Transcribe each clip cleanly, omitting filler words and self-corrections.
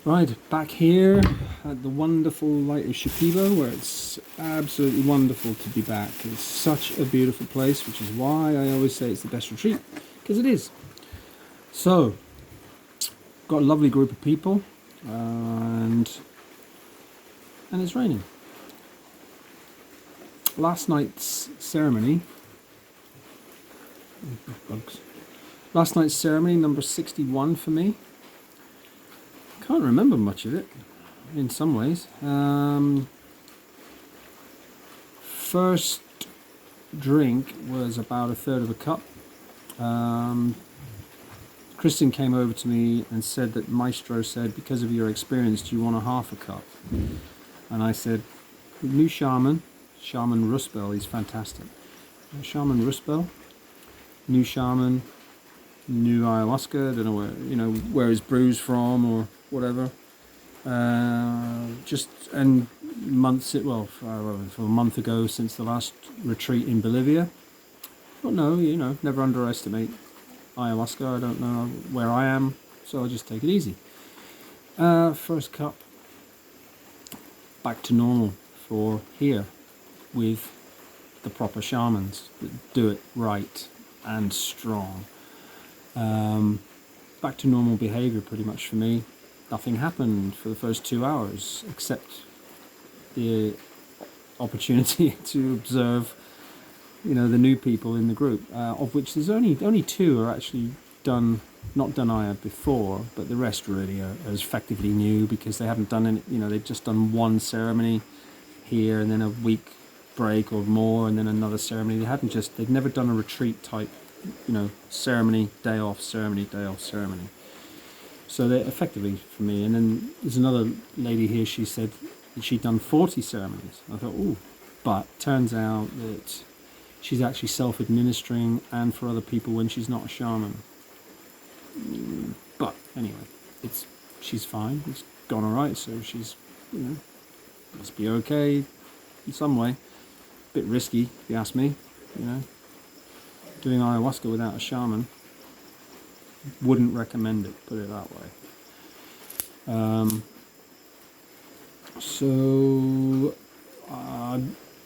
Right, back here at the wonderful Light of Shipibo, where it's absolutely wonderful to be back. It's such a beautiful place, which is why I always say it's the best retreat, because it is. So, got a lovely group of people, and it's raining. Last night's ceremony, bugs. Last night's ceremony, number 61 for me. Can't remember much of it, in some ways. First drink was about a third of a cup. Kristen came over to me and said that Maestro said, because of your experience, do you want a half a cup? And I said, new shaman Rusbel, he's fantastic. Shaman Rusbel, new shaman, new ayahuasca, don't know where his brew's from or whatever. And months, for a month ago since the last retreat in Bolivia. But no, never underestimate ayahuasca. I don't know where I am, so I'll just take it easy. First cup, back to normal for here with the proper shamans that do it right and strong. Back to normal behavior pretty much for me. Nothing happened for the first 2 hours except the opportunity to observe, the new people in the group, of which there's only two are actually not done Aya before, but the rest really are effectively new because they haven't done any. They've just done one ceremony here and then a week break or more, and then another ceremony. They've never done a retreat type, ceremony, day off, ceremony, day off, ceremony. So they're effectively for me. And then there's another lady here, she said that she'd done 40 ceremonies. I thought, ooh, but turns out that she's actually self-administering and for other people when she's not a shaman. But anyway, she's fine. It's gone all right, so she's, must be okay in some way. Bit risky, if you ask me, Doing ayahuasca without a shaman. Wouldn't recommend it, put it that way.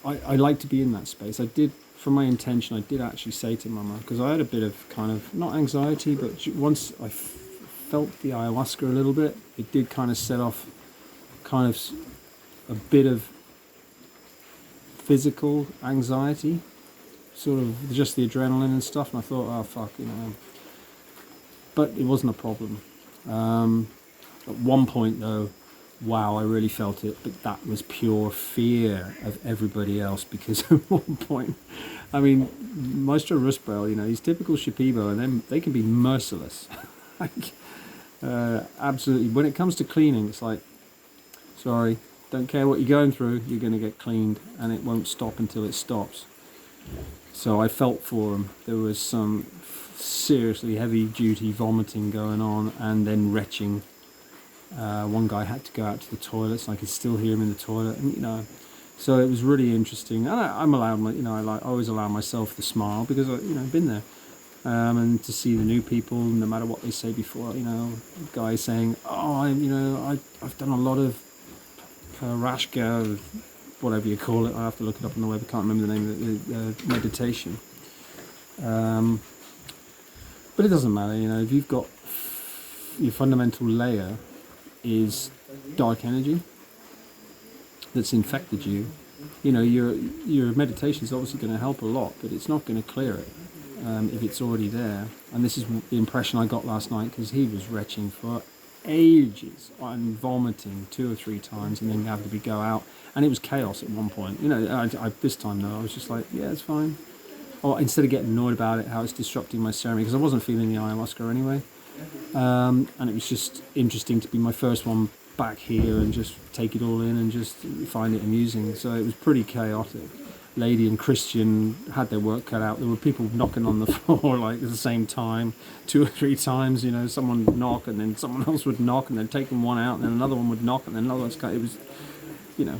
I like to be in that space. I did, for my intention, I did actually say to Mama, because I had a bit of kind of, not anxiety, but once I felt the ayahuasca a little bit, it did kind of set off kind of a bit of physical anxiety, sort of just the adrenaline and stuff, and I thought, oh fuck, but it wasn't a problem. At one point though, wow, I really felt it, but that was pure fear of everybody else, because at one point, Maestro Rusbel, he's typical Shipibo, and then they can be merciless. Absolutely. When it comes to cleaning, it's like, sorry, don't care what you're going through, you're going to get cleaned, and it won't stop until it stops. So I felt for him. There was some seriously heavy duty vomiting going on, and then retching. One guy had to go out to the toilets, and I could still hear him in the toilet, and so it was really interesting. And I'm allowed, I always allow myself the smile because I've been there, and to see the new people, no matter what they say before, guys saying, oh, I've done a lot of Parashka, whatever you call it. I have to look it up on the web. I can't remember the name of the meditation. But it doesn't matter, if you've got your fundamental layer is dark energy that's infected you, your meditation is obviously going to help a lot, but it's not going to clear it if it's already there. And this is the impression I got last night, because he was retching for ages and vomiting 2 or 3 times, and then having to go out, and it was chaos at one point. This time though, I was just like, yeah, it's fine. Or instead of getting annoyed about it, how it's disrupting my ceremony, because I wasn't feeling the ayahuasca anyway. And it was just interesting to be my first one back here and just take it all in and just find it amusing. So it was pretty chaotic. Lady and Christian had their work cut out. There were people knocking on the floor like at the same time, 2 or 3 times. Someone would knock, and then someone else would knock, and then take one out, and then another one would knock, and then another one's cut. It was,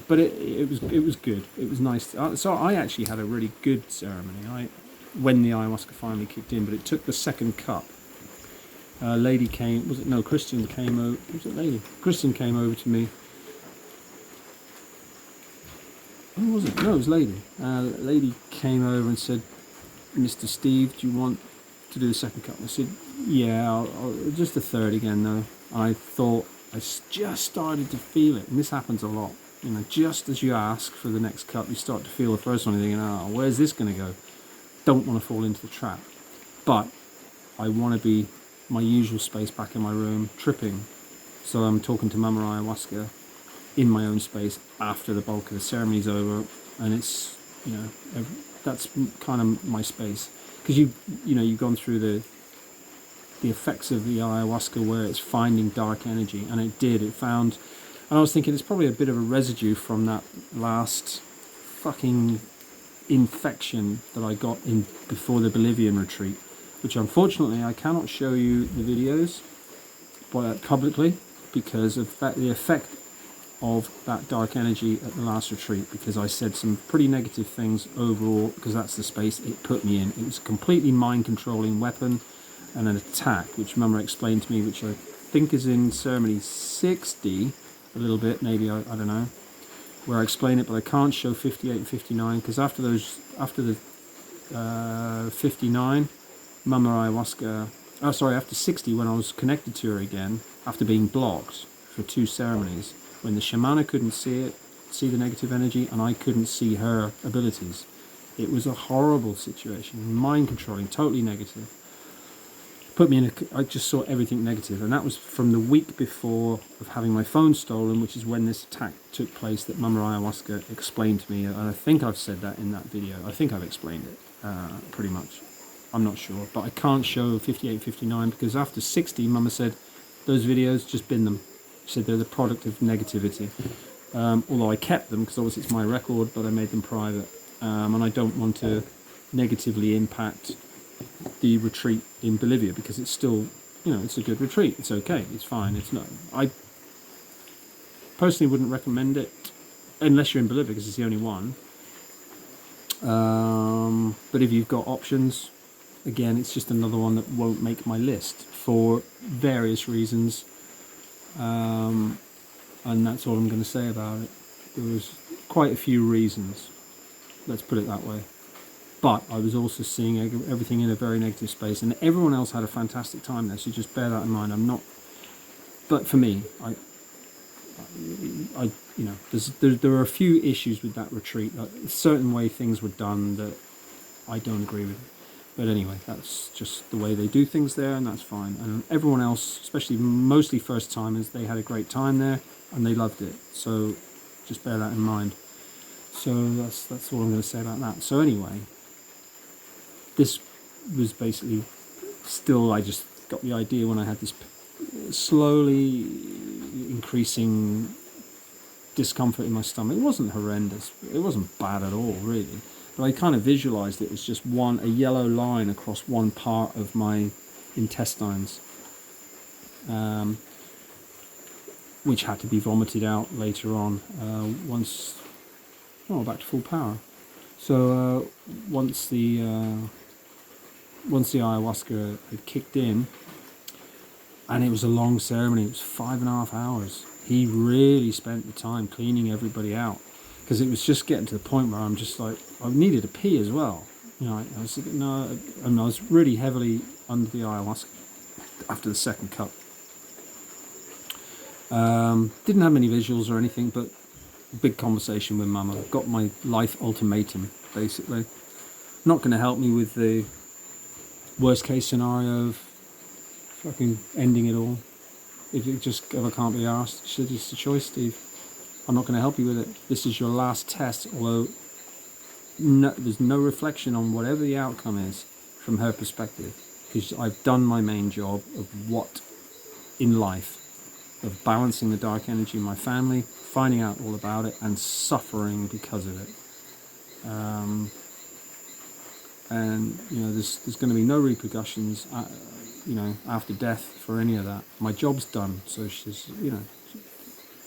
but it was good. It was nice. So I actually had a really good ceremony. When the ayahuasca finally kicked in, but it took the second cup A lady came, was it, no, Christian came over, was it lady? Christian came over to me. Who was it? No, it was lady. A lady came over and said, Mr. Steve, do you want to do the second cup? I said, yeah, I'll just the third again though. I thought, just started to feel it, and this happens a lot. You know, just as you ask for the next cup, you start to feel the first one, and you're thinking, oh, where's this going to go? Don't want to fall into the trap. But I want to be my usual space back in my room, tripping. So I'm talking to Mama Ayahuasca in my own space after the bulk of the ceremony's over, and it's, you know, that's kind of my space. Because you've gone through the effects of the ayahuasca where it's finding dark energy, and it found, and I was thinking it's probably a bit of a residue from that last fucking infection that I got in before the Bolivian retreat, which unfortunately I cannot show you the videos publicly because of the effect of that dark energy at the last retreat, because I said some pretty negative things overall, because that's the space it put me in. It was a completely mind controlling weapon and an attack, which Mama explained to me, which I think is in ceremony 60 a little bit, maybe, I don't know, where I explain it, but I can't show 58 and 59 because after the 59, Mama Ayahuasca, after 60, when I was connected to her again, after being blocked for 2 ceremonies, when the shamana couldn't see the negative energy, and I couldn't see her abilities. It was a horrible situation, mind controlling, totally negative. Put me in I just saw everything negative, and that was from the week before of having my phone stolen, which is when this attack took place that Mama Ayahuasca explained to me, and I think I've said that in that video. I think I've explained it, pretty much. I'm not sure, but I can't show 58, 59, because after 60, Mama said, those videos, just bin them. She said they're the product of negativity. Although I kept them, because obviously it's my record, but I made them private. And I don't want to negatively impact the retreat in Bolivia, because it's still, it's a good retreat. It's okay. It's fine. It's not. I personally wouldn't recommend it unless you're in Bolivia, because it's the only one. But if you've got options, again, it's just another one that won't make my list for various reasons. And that's all I'm going to say about it. There was quite a few reasons, let's put it that way. But I was also seeing everything in a very negative space, and everyone else had a fantastic time there, so just bear that in mind. I'm not, but for me, there are a few issues with that retreat. A certain way things were done that I don't agree with. But anyway, that's just the way they do things there, and that's fine. And everyone else, especially mostly first timers, they had a great time there and they loved it. So just bear that in mind. So that's all I'm going to say about that. So anyway, this was basically still, I just got the idea when I had this slowly increasing discomfort in my stomach. It wasn't horrendous. It wasn't bad at all, really. But I kind of visualized it as just a yellow line across one part of my intestines, which had to be vomited out later on back to full power. So once the ayahuasca had kicked in, and it was a long ceremony, it was 5.5 hours. He really spent the time cleaning everybody out, because it was just getting to the point where I'm just like, I needed a pee as well. I was really heavily under the ayahuasca after the second cup. Didn't have many visuals or anything, but a big conversation with Mama. Got my life ultimatum, basically. Not going to help me with the worst case scenario of fucking ending it all. If I can't be asked, it's just a choice, Steve. I'm not going to help you with it. This is your last test, although there's no reflection on whatever the outcome is from her perspective, because I've done my main job of what in life, of balancing the dark energy in my family, finding out all about it, and suffering because of it. And there's going to be no repercussions, after death for any of that. My job's done. So she's,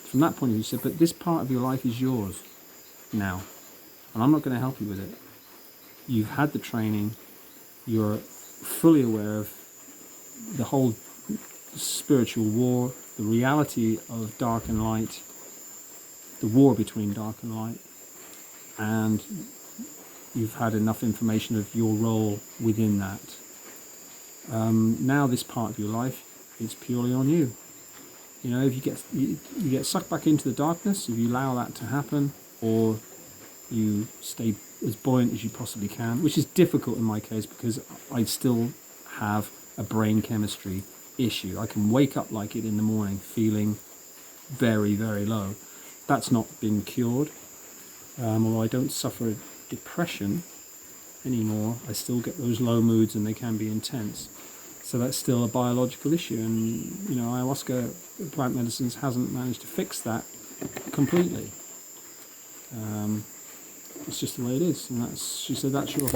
from that point of view, she said, but this part of your life is yours now, and I'm not going to help you with it. You've had the training. You're fully aware of the whole spiritual war, the reality of dark and light, the war between dark and light, and you've had enough information of your role within that. Now this part of your life is purely on you. You know, if you get sucked back into the darkness, if you allow that to happen, or you stay as buoyant as you possibly can, which is difficult in my case because I still have a brain chemistry issue. I can wake up like it in the morning feeling very, very low. That's not been cured. Although I don't suffer depression anymore, I still get those low moods and they can be intense. So that's still a biological issue, and you know, ayahuasca plant medicines hasn't managed to fix that completely. It's just the way it is, and she said that's your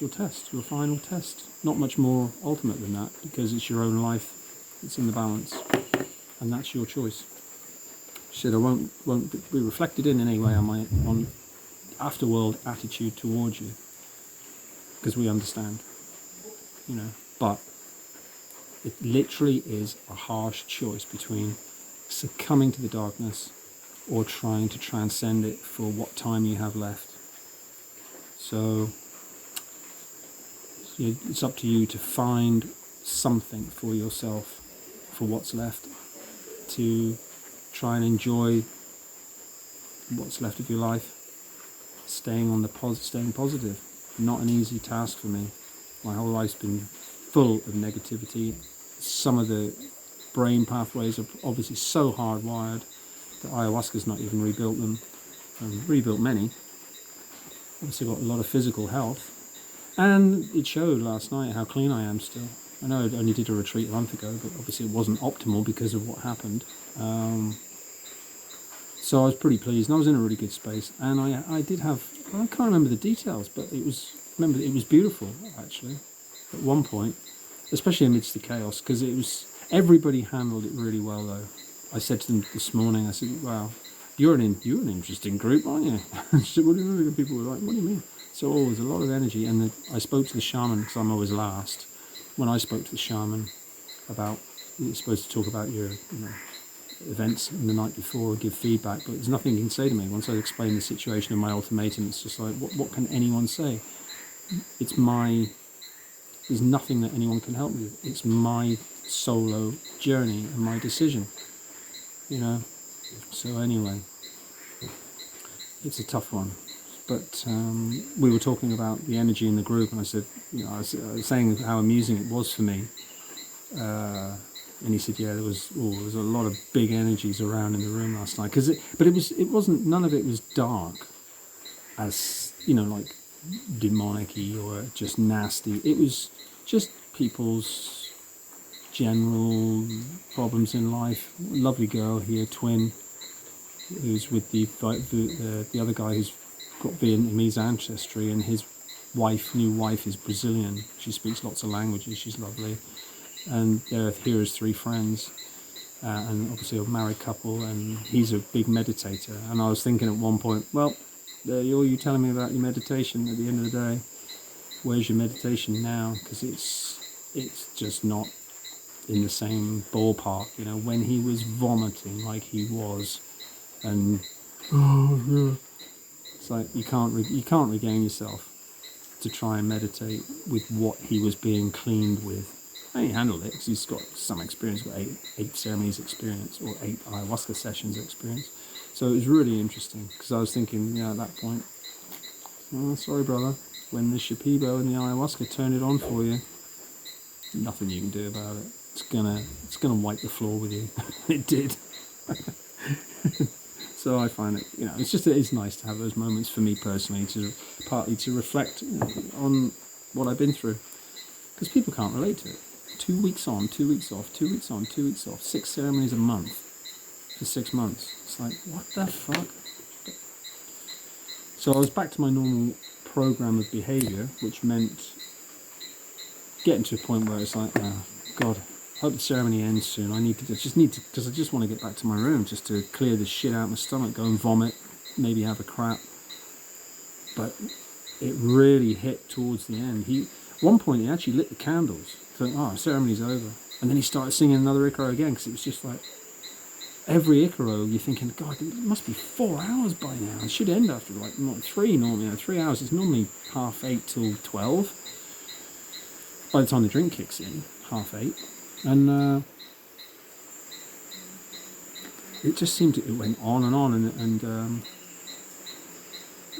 test, your final test. Not much more ultimate than that, because it's your own life that's in the balance, and that's your choice. She said I won't be reflected in any way on my afterworld attitude towards you, because we understand, you know, but it literally is a harsh choice between succumbing to the darkness or trying to transcend it for what time you have left. So it's up to you to find something for yourself, for what's left, to try and enjoy what's left of your life, staying positive. Not an easy task for me. My whole life's been full of negativity. Some of the brain pathways are obviously so hardwired that ayahuasca's not even rebuilt them. Rebuilt many. Obviously got a lot of physical health. And it showed last night how clean I am still. I know I only did a retreat a month ago, but obviously it wasn't optimal because of what happened. So I was pretty pleased, and I was in a really good space. And I did have, I can't remember the details, but it was beautiful actually at one point, especially amidst the chaos, because everybody handled it really well though. I said to them this morning, I said, wow, you're an interesting group, aren't you? She said, what do you mean? And people were like, what do you mean? So there's a lot of energy, and I spoke to the shaman, because I'm always last. When I spoke to the shaman about, you're supposed to talk about your events in the night before, give feedback, but there's nothing he can say to me. Once I explain the situation and my ultimatum, it's just like, what can anyone say? There's nothing that anyone can help me with. It's my solo journey and my decision, you know. So anyway, it's a tough one. But we were talking about the energy in the group, and I said, I was saying how amusing it was for me. And he said, yeah, there was a lot of big energies around in the room last night. But it wasn't. None of it was dark, as like demonic-y or just nasty. It was just people's general problems in life. Lovely girl here, twin, who's with the other guy who's got Vietnamese ancestry, and his new wife is Brazilian. She speaks lots of languages. She's lovely. And they're here as three friends, and obviously a married couple, and he's a big meditator. And I was thinking at one point, well, all you telling me about your meditation at the end of the day, where's your meditation now? Because it's just not in the same ballpark. When he was vomiting like he was, and it's like you can't regain yourself to try and meditate with what he was being cleaned with. And he handled it because he's got some experience, got eight ceremonies experience, or 8 ayahuasca sessions experience. So it was really interesting, because I was thinking, at that point, oh, sorry brother, when the Shipibo and the ayahuasca turn it on for you, nothing you can do about it. It's gonna wipe the floor with you. It did. So I find it, it's nice to have those moments for me personally, partly to reflect on what I've been through, because people can't relate to it. 2 weeks on, 2 weeks off, 2 weeks on, 2 weeks off, 6 ceremonies a month for 6 months. It's like, what the fuck? So I was back to my normal program of behaviour, which meant getting to a point where it's like, oh, God, I hope the ceremony ends soon. Because I just want to get back to my room, just to clear the shit out of my stomach, go and vomit, maybe have a crap. But it really hit towards the end. At one point he actually lit the candles. So, ceremony's over. And then he started singing another Icaro again, because it was just like, every Icaro, you're thinking, God, it must be 4 hours by now. It should end after like not 3 normally. 3 hours is normally 8:30 till 12. By the time the drink kicks in, 8:30. And it just seemed it went on and on. And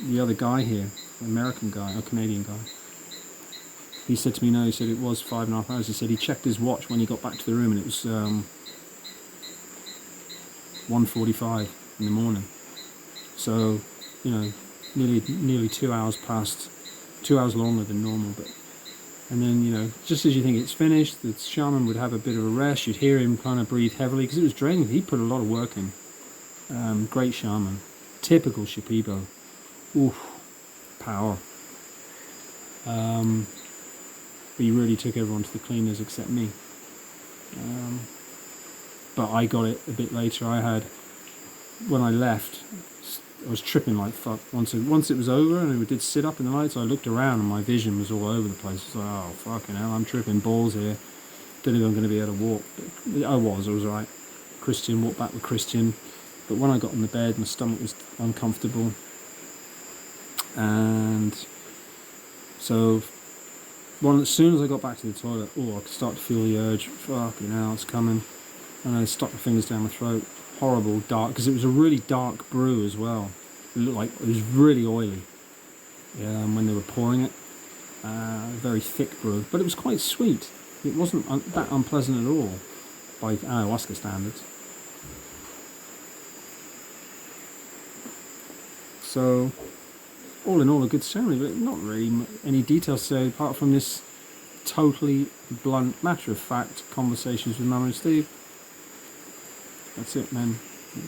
the other guy here, the American guy, or Canadian guy, he said to me, no, he said it was 5.5 hours. He said he checked his watch when he got back to the room, and it was 1:45 in the morning. So, you know, nearly 2 hours past, 2 hours longer than normal. But and then, you know, just as you think it's finished, the shaman would have a bit of a rest. You'd hear him kind of breathe heavily, because it was draining. He put a lot of work in. Great shaman. Typical Shipibo. Oof. Power. But he really took everyone to the cleaners except me. But I got it a bit later. When I left, I was tripping like fuck. Once it was over and we did sit up in the lights, I looked around and my vision was all over the place. I was like, oh fucking hell, I'm tripping balls here. Don't think I'm going to be able to walk. But I was right. Christian, walked back with Christian. But when I got in the bed, my stomach was uncomfortable. And so, as soon as I got back to the toilet, I could start to feel the urge. Fucking hell, it's coming. And I stuck my fingers down my throat. Horrible, dark, because it was a really dark brew as well. It looked like it was really oily when they were pouring it. Very thick brew, but it was quite sweet. It wasn't that unpleasant at all by ayahuasca standards. So, all in all, a good ceremony, but not really any details to say apart from this totally blunt, matter-of-fact conversations with Mama and Steve. That's it, man.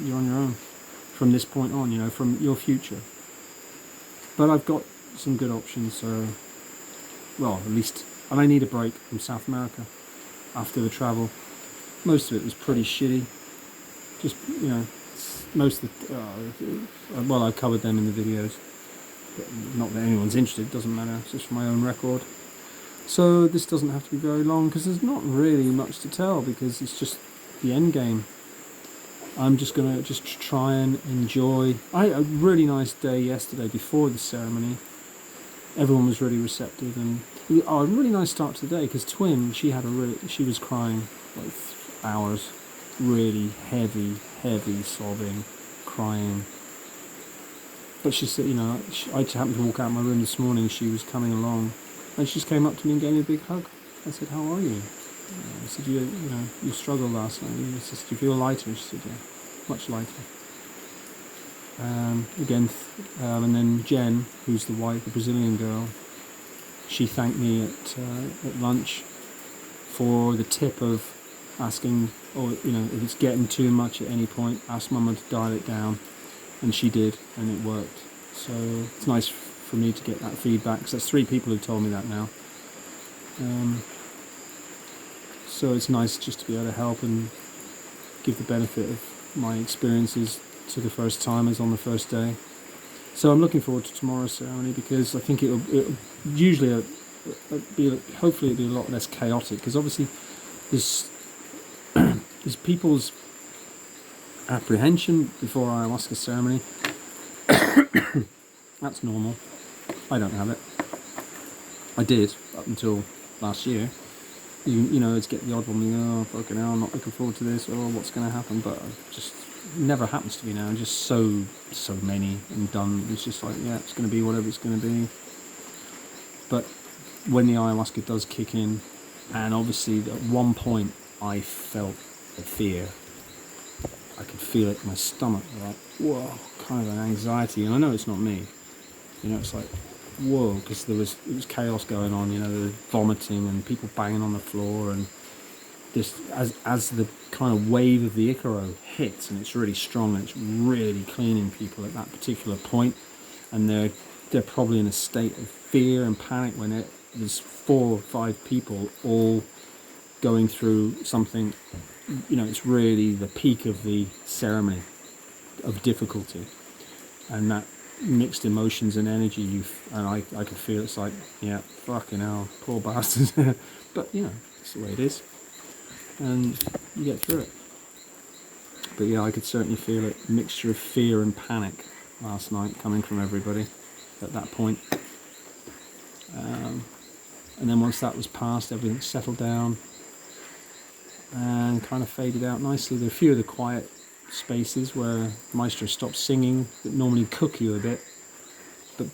You're on your own from this point on, you know, from your future. But I've got some good options, so, well, at least, and I need a break from South America after the travel. Most of it was pretty shitty. Just, you know, most of the, well, I covered them in the videos. But not that anyone's interested, it doesn't matter, it's just for my own record. So this doesn't have to be very long, because there's not really much to tell, because it's just the end game. I'm just going to try and enjoy. I had a really nice day yesterday before the ceremony. Everyone was really receptive, and a really nice start to the day, because Twin, she was crying like hours, really heavy sobbing, crying. But she said, you know, I happened to walk out of my room this morning, she was coming along, and she just came up to me and gave me a big hug. I said, how are you? I said, you struggled last night. I said, do you feel lighter? She said, yeah, much lighter. And then Jen, who's the wife, the Brazilian girl, she thanked me at lunch for the tip of asking, if it's getting too much at any point, ask Mama to dial it down. And she did, and it worked. So it's nice for me to get that feedback, because that's 3 people who've told me that now. So it's nice just to be able to help and give the benefit of my experiences to the first timers on the first day. So I'm looking forward to tomorrow's ceremony, because I think it'll usually hopefully it'll be a lot less chaotic, because obviously there's people's apprehension before ayahuasca ceremony. That's normal. I don't have it. I did up until last year. You know, it's get the odd one, oh fucking hell, I'm not looking forward to this, or what's going to happen, but just never happens to me now. Just so many and done. It's just like, yeah, it's going to be whatever it's going to be. But when the ayahuasca does kick in, and obviously at one point I felt the fear. I could feel it in my stomach, like, whoa, kind of an anxiety. And I know it's not me. You know, it's like, whoa, because it was chaos going on. You know, there was vomiting and people banging on the floor, and this as the kind of wave of the Icaro hits, and it's really strong, and it's really cleaning people at that particular point, and they're probably in a state of fear and panic when there's 4 or 5 people all going through something. You know, it's really the peak of the ceremony of difficulty, and that mixed emotions and energy, and I could feel it's like, yeah, fucking hell, poor bastards. But you know, it's the way it is. and you get through it. But yeah, I could certainly feel it, a mixture of fear and panic last night coming from everybody at that point. And then once that was past, everything settled down and kind of faded out nicely. There are a few of the quiet spaces where Maestro stopped singing that normally cook you a bit, but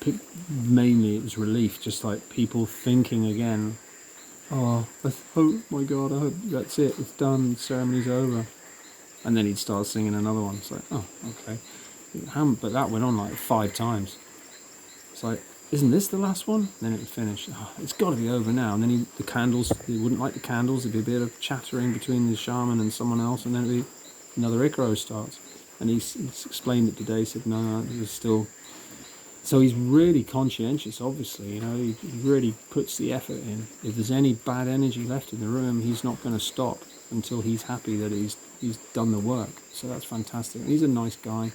mainly it was relief, just like people thinking again, oh my God, I hope that's it, it's done, the ceremony's over. And then he'd start singing another one. It's like, oh, okay. But that went on like 5 times. It's like, isn't this the last one? Then it would finish. Oh, it's got to be over now. And then the candles, he wouldn't light the candles. There'd be a bit of chattering between the shaman and someone else. And then it'd be another Icaro starts. And he's explained it today. He said, no, there's still... So he's really conscientious, obviously. You know, he really puts the effort in. If there's any bad energy left in the room, he's not going to stop until he's happy that he's done the work. So that's fantastic. He's a nice guy.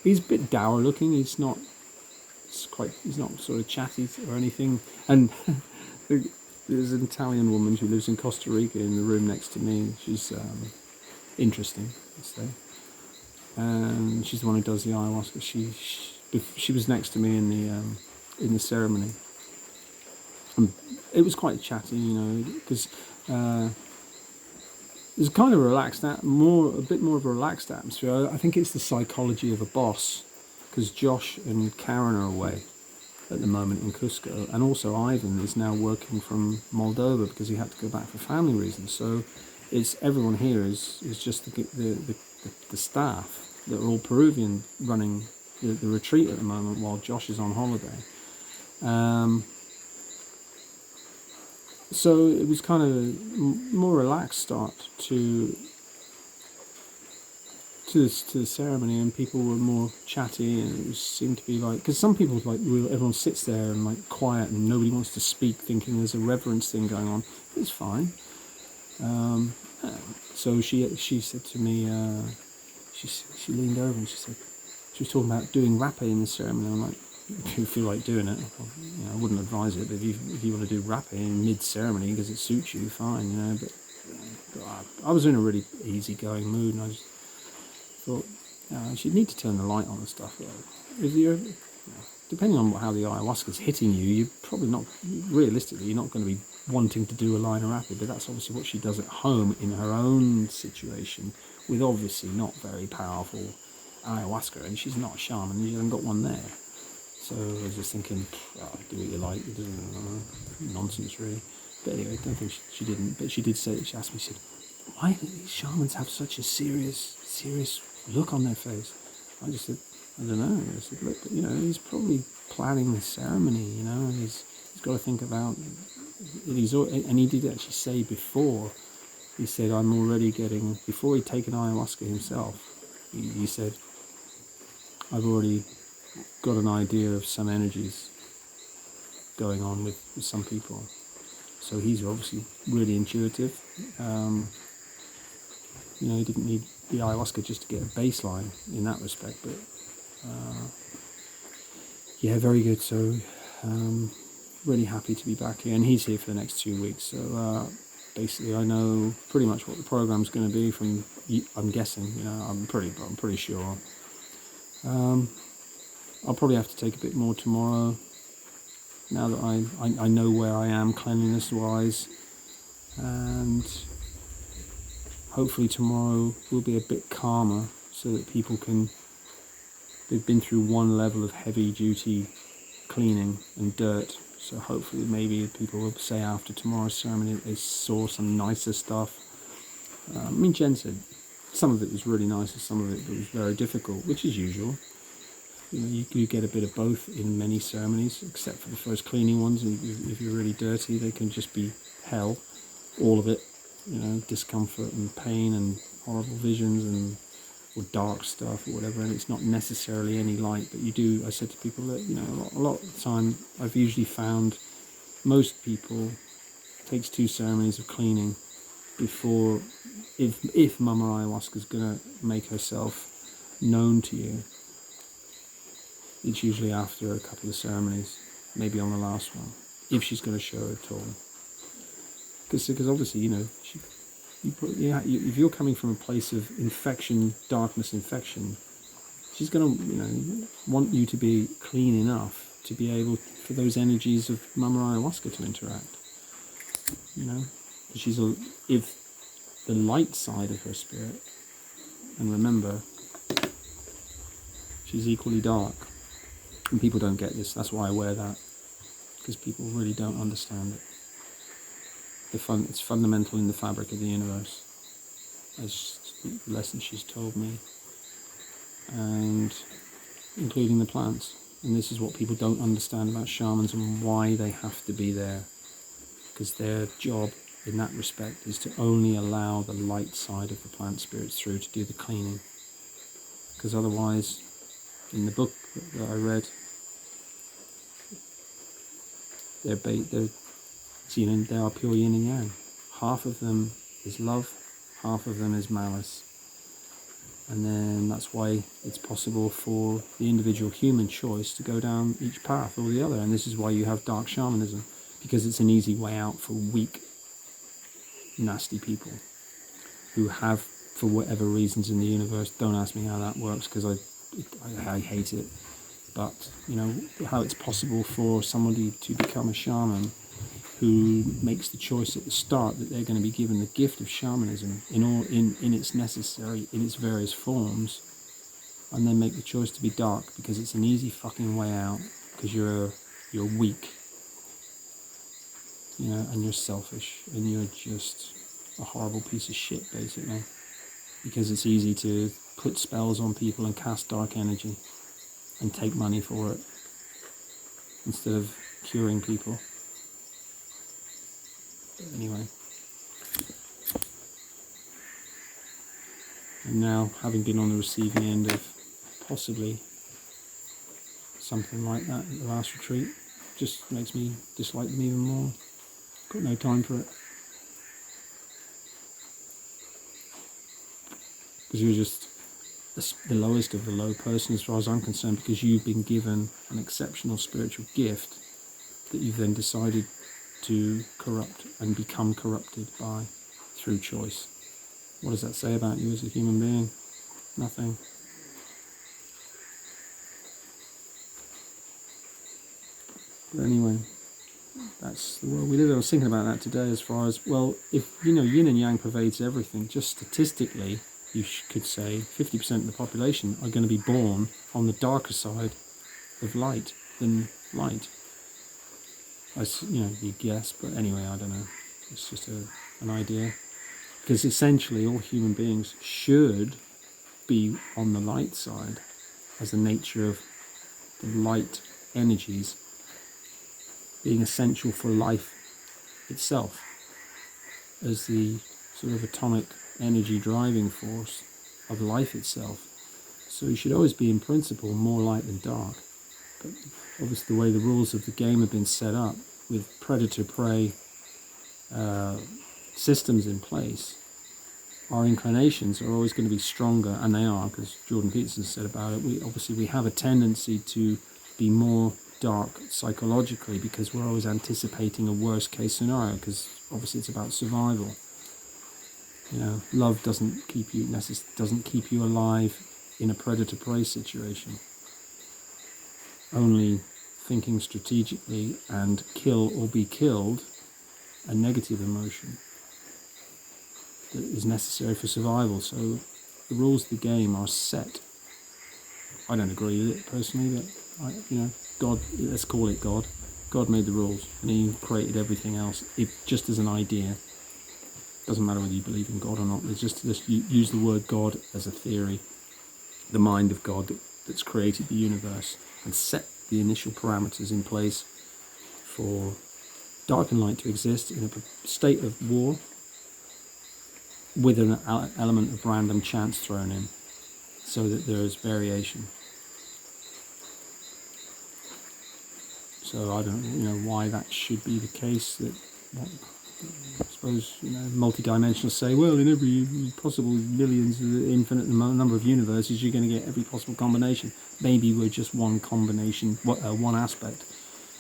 He's a bit dour looking. He's not sort of chatty or anything. And there's an Italian woman who lives in Costa Rica in the room next to me. She's interesting, let's say. And she's the one who does the ayahuasca. She was next to me in the ceremony. And it was quite chatty, you know, because there's kind of a bit more of a relaxed atmosphere. I think it's the psychology of a boss, because Josh and Karen are away at the moment in Cusco, and also Ivan is now working from Moldova because he had to go back for family reasons. So everyone here is just the staff that are all Peruvian running the retreat at the moment while Josh is on holiday. So it was kind of a more relaxed start to the ceremony, and people were more chatty, and it seemed to be like, because some people like everyone sits there and like quiet and nobody wants to speak, thinking there's a reverence thing going on. It's fine. So she said to me, she leaned over and she said, she was talking about doing rapé in the ceremony. I'm like, if you feel like doing it, I wouldn't advise it, but if you want to do rapé in mid-ceremony because it suits you, fine, you know. But I was in a really easygoing mood, and I just thought, she'd need to turn the light on and stuff. If you're, depending on how the ayahuasca's hitting you, you're probably not, realistically, you're not going to be wanting to do a line of rapé, but that's obviously what she does at home in her own situation, with obviously not very powerful ayahuasca, and she's not a shaman, she hasn't got one there. So I was just thinking, do what you like, it doesn't, nonsense really. But anyway, I don't think she didn't, but she did say, she asked me, she said, why do these shamans have such a serious look on their face? I just said, I don't know. I said, look, he's probably planning the ceremony, and he's got to think about, and he did actually say before, he said, I'm already getting, before he'd taken ayahuasca himself, he said, I've already got an idea of some energies going on with some people. So he's obviously really intuitive. He didn't need the ayahuasca just to get a baseline in that respect, but very good. So really happy to be back here, and he's here for the next 2 weeks. So basically, I know pretty much what the program's going to be. I'm guessing, I'm pretty sure. I'll probably have to take a bit more tomorrow, now that I know where I am cleanliness-wise, and hopefully tomorrow will be a bit calmer so that people they've been through one level of heavy-duty cleaning and dirt, so hopefully maybe people will say after tomorrow's ceremony that they saw some nicer stuff. Jen said some of it was really nice and some of it was very difficult, which is usual. You get a bit of both in many ceremonies, except for the first cleaning ones. If you're really dirty, they can just be hell, all of it. Discomfort and pain and horrible visions or dark stuff or whatever. And it's not necessarily any light, but I said to people that a lot of the time I've usually found most people takes 2 ceremonies of cleaning before, if Mama Ayahuasca is gonna make herself known to you. It's usually after a couple of ceremonies, maybe on the last one, if she's going to show at all. Because obviously, if you're coming from a place of infection, darkness, infection, she's going to, want you to be clean enough to be able for those energies of Mama Ayahuasca to interact. If the light side of her spirit, and remember, she's equally dark, and people don't get this. That's why I wear that, because people really don't understand it. It's fundamental in the fabric of the universe, as the lesson she's told me, and including the plants. And this is what people don't understand about shamans and why they have to be there, because their job in that respect is to only allow the light side of the plant spirits through to do the cleaning. Because otherwise, in the book that I read, they are pure yin and yang. Half of them is love, half of them is malice. And then that's why it's possible for the individual human choice to go down each path or the other. And this is why you have dark shamanism, because it's an easy way out for weak, nasty people who have, for whatever reasons in the universe, don't ask me how that works, because I hate it. But, how it's possible for somebody to become a shaman who makes the choice at the start that they're going to be given the gift of shamanism in its various forms, and then make the choice to be dark because it's an easy fucking way out, because you're weak, and you're selfish, and you're just a horrible piece of shit, basically, because it's easy to put spells on people and cast dark energy and take money for it instead of curing people. Anyway, and now, having been on the receiving end of possibly something like that at the last retreat, just makes me dislike them even more. Got no time for it, because you're just the lowest of the low person as far as I'm concerned, because you've been given an exceptional spiritual gift that you've then decided to corrupt and become corrupted by through choice. What does that say about you as a human being? Nothing. But anyway, that's the world we live in. I was thinking about that today, as far as, well, if yin and yang pervades everything, just statistically you could say 50% of the population are going to be born on the darker side of light than light. You guess, but anyway, I don't know. It's just an idea. Because essentially all human beings should be on the light side, as the nature of the light energies being essential for life itself, as the sort of atomic energy driving force of life itself. So you should always be, in principle, more light than dark. But obviously the way the rules of the game have been set up, with predator-prey systems in place, our inclinations are always going to be stronger, and they are, because Jordan Peterson said about it, we have a tendency to be more dark psychologically, because we're always anticipating a worst case scenario, because obviously it's about survival. Love doesn't keep you alive in a predator-prey situation. Only thinking strategically and kill or be killed, a negative emotion that is necessary for survival. So the rules of the game are set. I don't agree with it personally, but God, let's call it God. God made the rules, and He created everything else. Just as an idea. Doesn't matter whether you believe in God or not. It's just use the word God as a theory. The mind of God that's created the universe and set the initial parameters in place for dark and light to exist in a state of war, with an element of random chance thrown in, so that there is variation. So I don't why that should be the case. I suppose multi-dimensionals say, well, in every possible millions, infinite number of universes, you're going to get every possible combination. Maybe we're just one combination, one aspect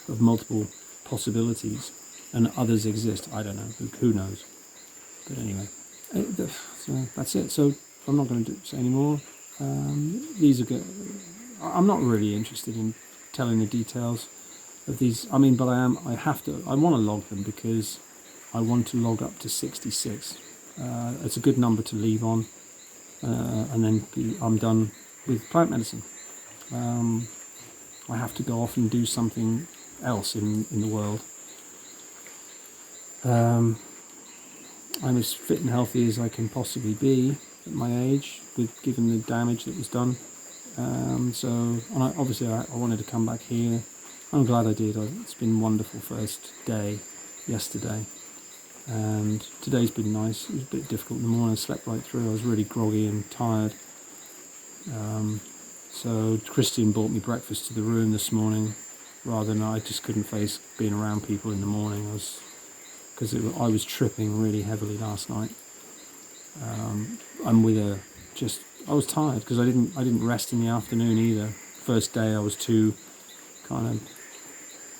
of multiple possibilities, and others exist. I don't know. Who knows? But anyway, So that's it. So I'm not going to say any more. These are good. I'm not really interested in telling the details of these. I mean, but I am. I have to. I want to log them because I want to log up to 66. It's a good number to leave on, and then I'm done with plant medicine. I have to go off and do something else in the world. I'm as fit and healthy as I can possibly be at my age, given the damage that was done. Obviously I wanted to come back here. I'm glad I did. It's been a wonderful first day yesterday, and today's been nice. It was a bit difficult in the morning. I slept right through. I was really groggy and tired. So Christian brought me breakfast to the room this morning, rather than I just couldn't face being around people in the morning. I was tripping really heavily last night. I was tired because I didn't rest in the afternoon either. First day I was too kind of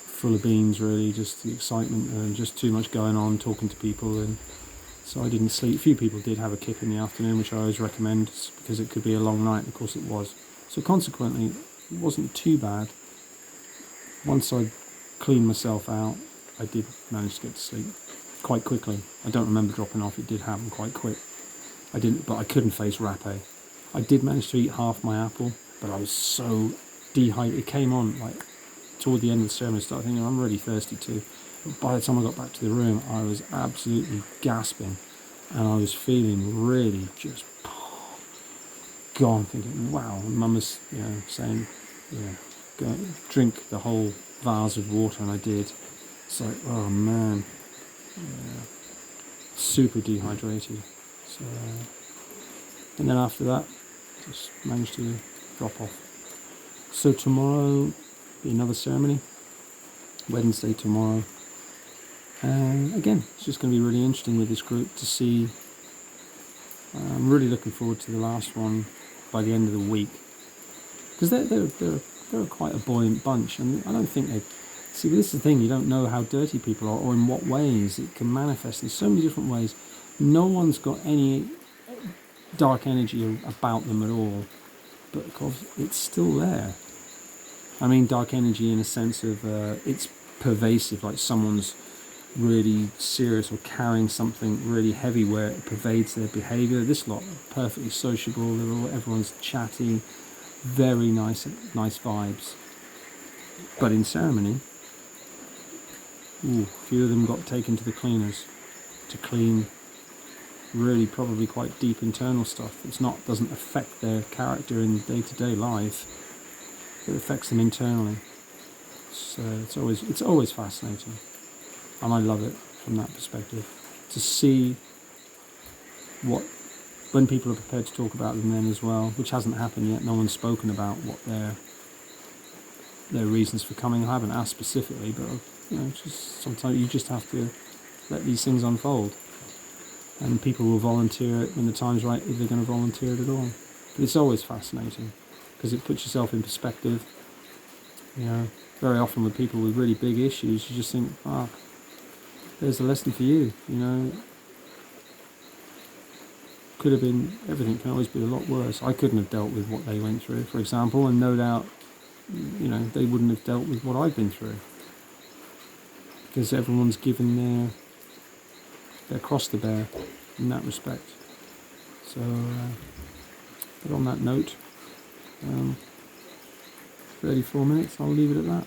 full of beans, really, just the excitement and just too much going on, talking to people, and so I didn't sleep. A few people did have a kip in the afternoon, which I always recommend because it could be a long night, and of course it was. So consequently, it wasn't too bad. Once I cleaned myself out, I did manage to get to sleep quite quickly. I don't remember dropping off. It did happen quite quick. But I couldn't face rapé. I did manage to eat half my apple, but I was so dehydrated. It came on like toward the end of the ceremony. I started thinking, I'm really thirsty too. But by the time I got back to the room, I was absolutely gasping, and I was feeling really just gone. Thinking, wow. Mum was, saying, go drink the whole vase of water, and I did. It's like, oh man, super dehydrated. So, and then after that, just managed to drop off. So tomorrow, be another ceremony. Wednesday tomorrow. And again, it's just going to be really interesting with this group to see. I'm really looking forward to the last one by the end of the week, because they're quite a buoyant bunch, and I don't think they. See, this is the thing, you don't know how dirty people are or in what ways it can manifest in so many different ways. No one's got any dark energy about them at all, but of course it's still there. I mean dark energy in a sense of it's pervasive, like someone's really serious or carrying something really heavy where it pervades their behaviour. This lot are perfectly sociable, everyone's chatty, very nice vibes. But in ceremony, a few of them got taken to the cleaners to clean really probably quite deep internal stuff. Doesn't affect their character in day-to-day life. It affects them internally. So it's always fascinating, and I love it from that perspective, to see when people are prepared to talk about them then as well, which hasn't happened yet. No one's spoken about what their reasons for coming. I haven't asked specifically, but just sometimes you just have to let these things unfold, and people will volunteer it when the time's right, if they're going to volunteer it at all. But it's always fascinating because it puts yourself in perspective. Very often with people with really big issues, you just think, there's a lesson for you. Could have been, everything can always be a lot worse. I couldn't have dealt with what they went through, for example, and no doubt, they wouldn't have dealt with what I've been through, because everyone's given their cross to bear in that respect. So, but on that note, 34 minutes, I'll leave it at that.